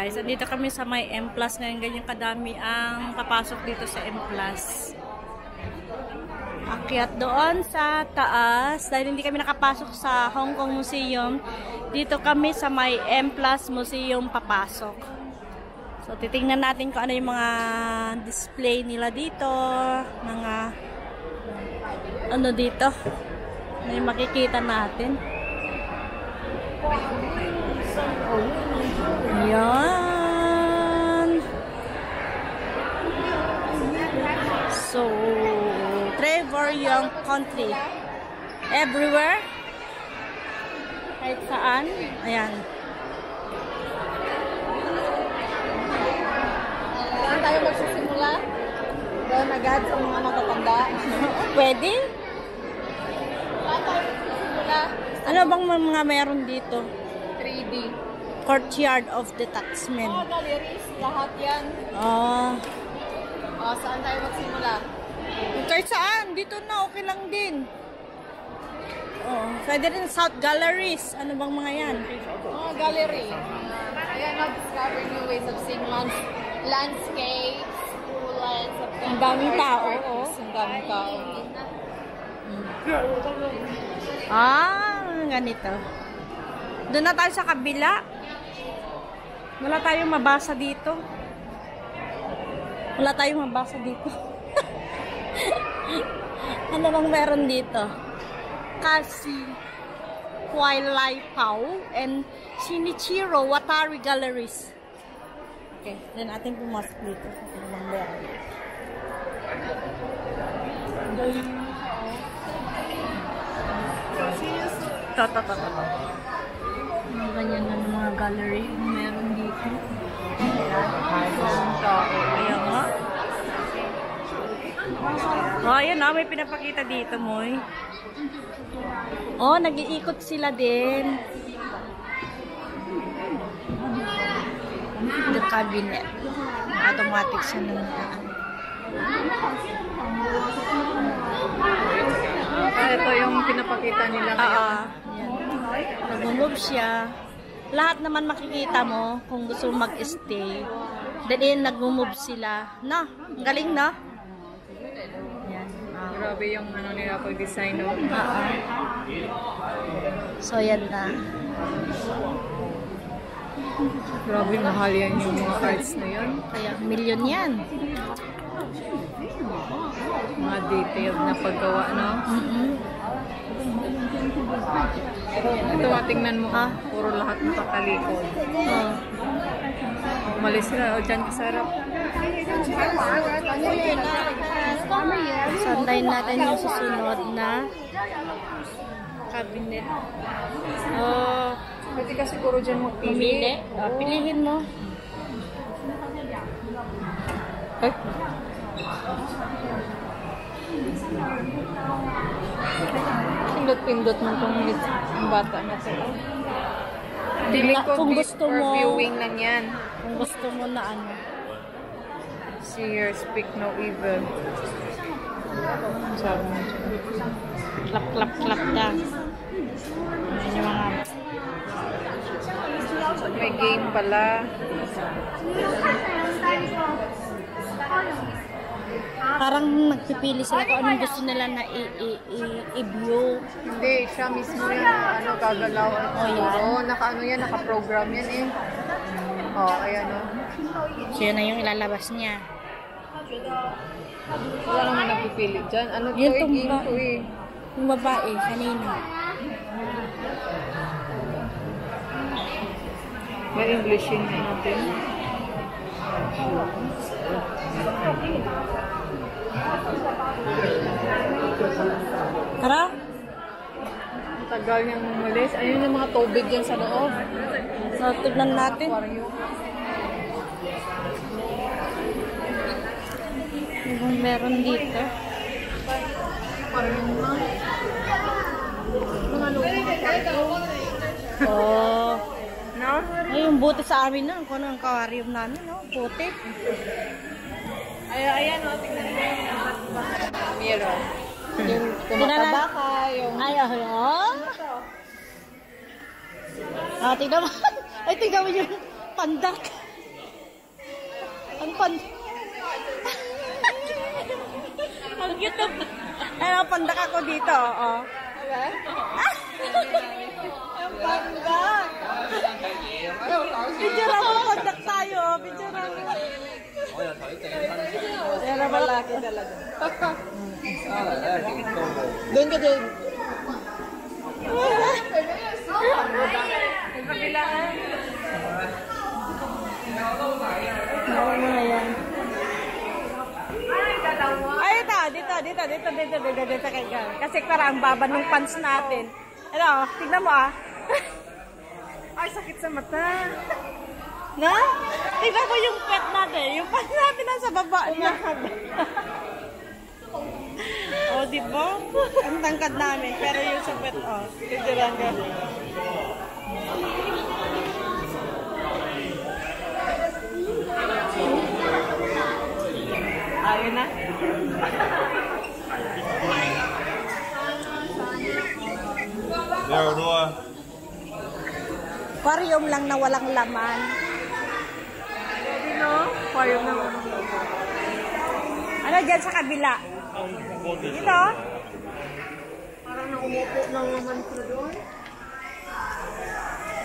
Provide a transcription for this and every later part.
guys. Andito kami sa may M+. Ngayon ganyan kadami ang papasok dito sa M+. Akyat doon sa taas. Dahil hindi kami nakapasok sa Hong Kong Museum, dito kami sa may M+ Museum papasok. So titingnan natin kung ano yung mga display nila dito. Mga ano dito. Ano yung makikita natin. Ayan. So, Trevor Young Country. Everywhere. Kahit saan. Ayan. Saan tayo magsisimula? Doon agad sa mga matatanda. Pwede? Saan tayo magsisimula? Ano bang mga meron dito? 3D. Courtyard of the Taxmen. Mga galleries, lahat yan. Saan tayo magsimula? Kahit saan, dito na, okay lang din. Pwede rin South Galleries. Ano bang mga yan? Mga gallery. Ayan, discover new ways of seeing landscapes, lands of Ang daming tao, Ang daming tao. Ganito. Doon na tayo sa kabila. Wala tayong mabasa dito. Ano bang meron dito? Kasi Huailai Pao and Shinichiro Watari Galleries. Okay, then natin pumasok dito. Ano bang meron? Ito. Ganyan na ng mga gallery meron dito. Ayan nga. Ayan na, may pinapakita dito, Moy. Nag-iikot sila din. The cabinet. Automatic siya ng ito yung pinapakita nila ngayon. Nag-move siya. Lahat naman makikita mo kung gusto mo mag-stay. Then nag-move sila. Ang galing na. Yan. Grabe yung nila pag-design. So yan na. Grabe, mahal yan yung mga cards na yun. Kaya million yan. Mga detailed na paggawa, no? Ito, tingnan mo. Puro lahat nakatalikod. Umalis sila. Dyan ka sa harap. Sandayin natin yung susunod na cabinet. Pwede ka siguro dyan magpili. Pilihin mo. Pindot-pindot mo itong bata na ito. Feeling ko Kung gusto mo, viewing lang yan. Kung gusto mo na ano. See here, speak no evil. Sabi mo dyan. Klap na. Ayan yung mga... May game pala. Parang nagpipili sila kung anong gusto nila na i-view. Hindi, siya mismo yan gagalaw. Yan, naka-program yan eh. Ayan o. So yun na yung ilalabas niya. Wala naman nagpipili dyan. Yun to game to eh. Yung babae, kanina. May English yun natin. Tara. Ang tagal niyang umalis. Ayun yung mga tubig dyan sa loob. So, tignan natin. Yung meron dito. No? Ay, yung buti sa amin na. Kung ano ang aquarium namin, no? Buti. Ayan, tingnan mo. Meron. Yung Tinala- baka, yung... Ay, tignan mo. Ay, tignan mo yung pandak. Ang pan... Ang cute. Ano, pandak ako dito, oo. Diba? Ang panda. Picture mo, pandak tayo. Picture mo. Yan na malaki talaga. Doon ka doon. Ang kabilaan. Bawal mo na yan. Ay, dito kay Gal. Kasi parang baba ng pants natin. Ano, tignan mo ah. Ay, sakit sa mata. Na? Tignan mo yung pet natin. Yung pet natin nasa baba na. Oh, di ba? Ang tangkad namin. Pero yung sa pet, oh. Tignan ka. Ayun na. Aquarium lang na walang laman. No? Aquarium na walang laman. Ano dyan sa kabila? Dito? Parang naumupo lang naman ko doon.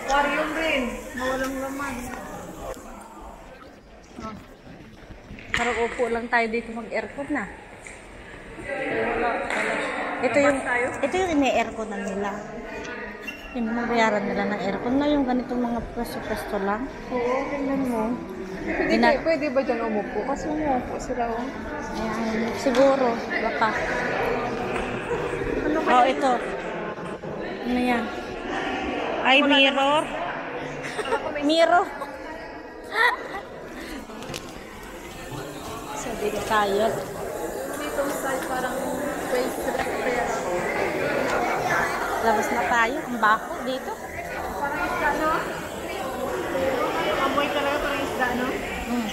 Aquarium rin. Na walang laman. Oh. Parang upo lang tayo dito mag-aircon na. Ito yung ine-aircon na nila. Yung bayaran nila ng aircon na yung ganitong mga pwesto-pwesto lang. Oo, tingnan mo. Pwede ba dyan umupo? Kasi umupo sila. Ayan, siguro. Baka. Ano Oh, ito. Ano yan? Ay, mirror. Mirror. So, dito tayo. Dito side parang face repair. Labas na tayo. Ang bako dito. Parang isda, no? Amoy talaga parang isda, no? Hmm.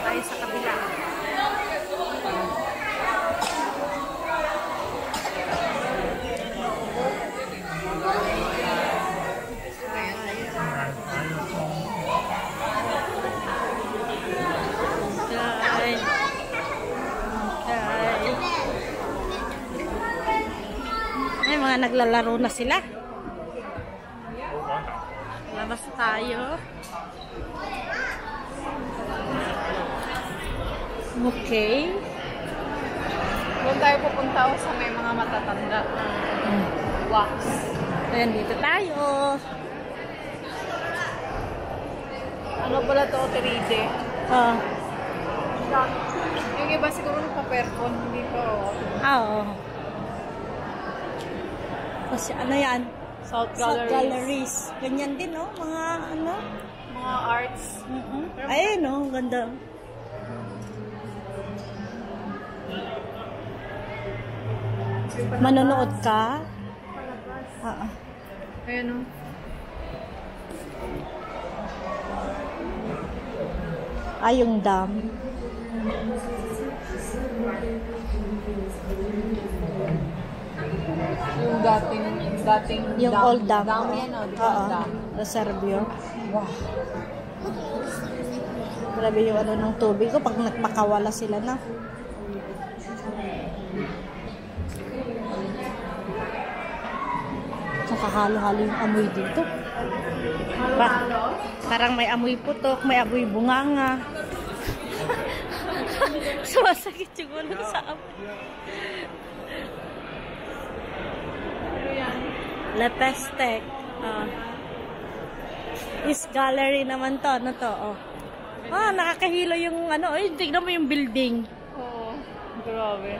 Tayo sa kabila. Ay, mga naglalaro na sila. Labas tayo. Okay. Doon tayo pupunta sa may mga matatanda na wax. Ayan, dito tayo. Ano pala to? 3D? Oh. Yung iba siguro nagpa-percon, hindi pa Oo. Kasi ano yan? South South Galleries. Galleries. Ganyan din, no? Mga ano? Mga arts. Ayun, no? Ganda. Manonood ka? Oo. Ayun o. Ay, yung dam. Yung dating Yung old dam. Dam yan o. Oo. Dam. Sa Serbio. Wow. Grabe yung ano ng tubig ko pag nagpakawala sila na. Nakahalo-halo yung amoy dito. Parang may amoy putok, may amoy bunganga. Sumasakit yung ulo sa amoy. Lepestek. Is gallery naman to. Ano to? Oh. Nakakahilo yung ano. Ay, tignan mo yung building. Oo. Grabe.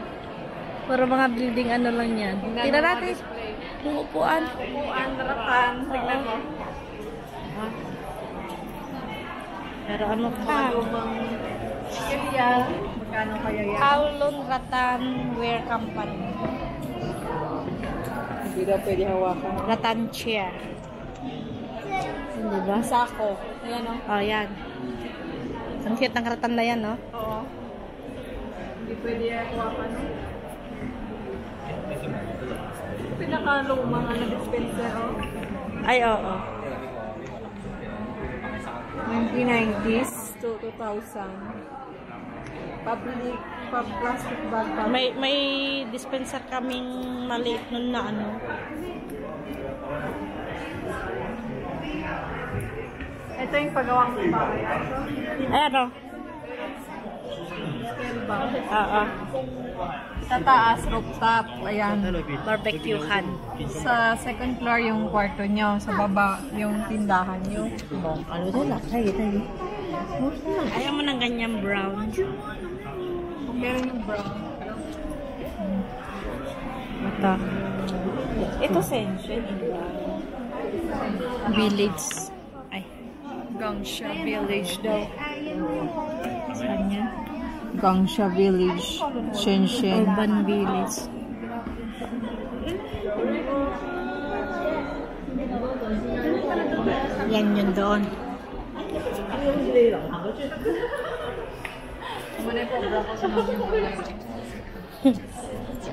Puro mga building ano lang yan. Tignan natin. Yung upuan. Upuan, harapan. Tignan mo. Pero ano pa? Kaya, magkano kaya yan? Kowloon Rattan Wear Company. Hindi daw pwede hawakan. Rattan chair. Hindi ba? Sako. Ayan o. Oh, yan. Ang cute ng rattan na yan, no? Oo. Hindi pwede hawakan. Pinakalumang dispenser o. Ay, oo. 1990s to 2000. Plastic bag. May dispenser kaming maliit nun na ano. Ito yung pagawang bahay. Ay, ano? Oo. Sa taas, rooftop. Ayan. Barbecuehan. Sa second floor yung kwarto nyo. Sa baba yung tindahan nyo. Ano na? Ayaw mo ng ganyang brown. Kung meron yung brown. Ito. Ito Senshin. Village. Ay. Gangsha Village daw. Saan yan? Gangsha Village. Shenzhen. Urban Village. Yan yun doon.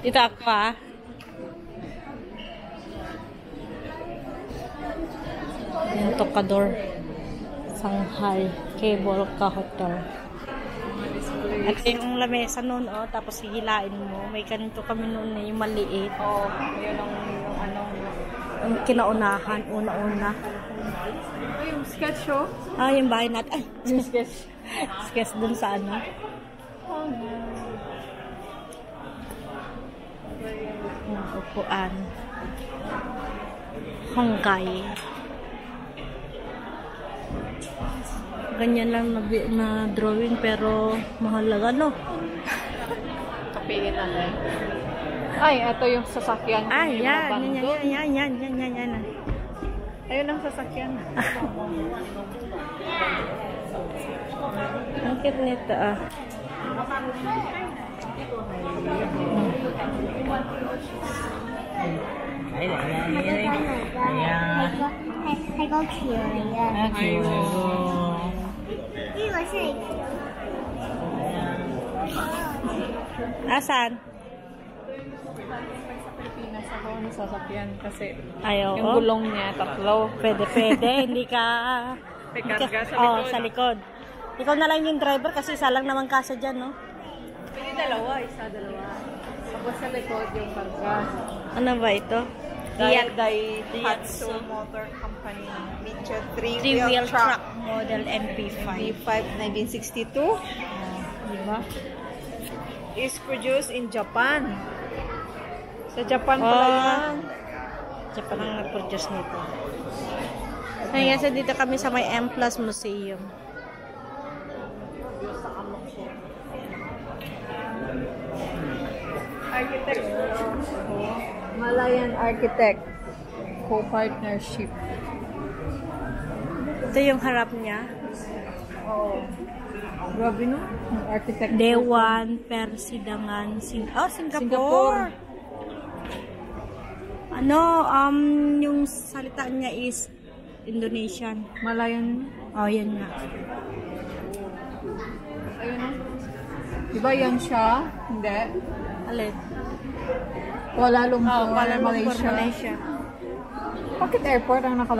Dito ako ah. Yung Tokador. Shanghai Cable Car Hotel. At yung lamesa noon, oh, tapos hihilain mo. May ganito kami noon na yung maliit. Oo. Yun ang ano. Yung kinaunahan, una-una. Yung sketch show. Ah, yung bahay natin. Ay, Yung sketch. sketch dun sa ano. Yung upuan. Honggay. Ganyan lang na drawing pero mahalaga, no? Kapingin natin. Ay, ito yung sasakyan. Ay, yung yan. abandon. Ayun ang sasakyan. Ang cute nito, ah. Asan? Sa Pilipinas ako ng sasakyan kasi Ayaw. yung gulong niya, tatlo. Pwede. Hindi ka... May karga sa Oo, likod. sa likod. Ikaw na lang yung driver kasi isa lang naman kasya dyan, no? Pwede dalawa. Tapos sa likod yung karga. Ano ba ito? Daihatsu Motor Company. Mitsubishi Three-wheel truck model MP5. MP5 1962. Diba? Is produced in Japan. Sa Japan pala yan. Japan ang nag-produce nito. Ngayon kasi dito kami sa may M Plus Museum. Architect. Malayan Architect. Co-partnership. Ito yung harap niya. Oh. Grabe no? Yung architect. Dewan Persidangan Singapore. Ano, yung salita niya is Indonesian. Malayan. Oh, yan nga. Ayun no? Diba yan siya? Hindi. Alin? Kuala Lumpur, Kuala Lumpur, Malaysia. Malaysia. Bakit airport ang nakalagay?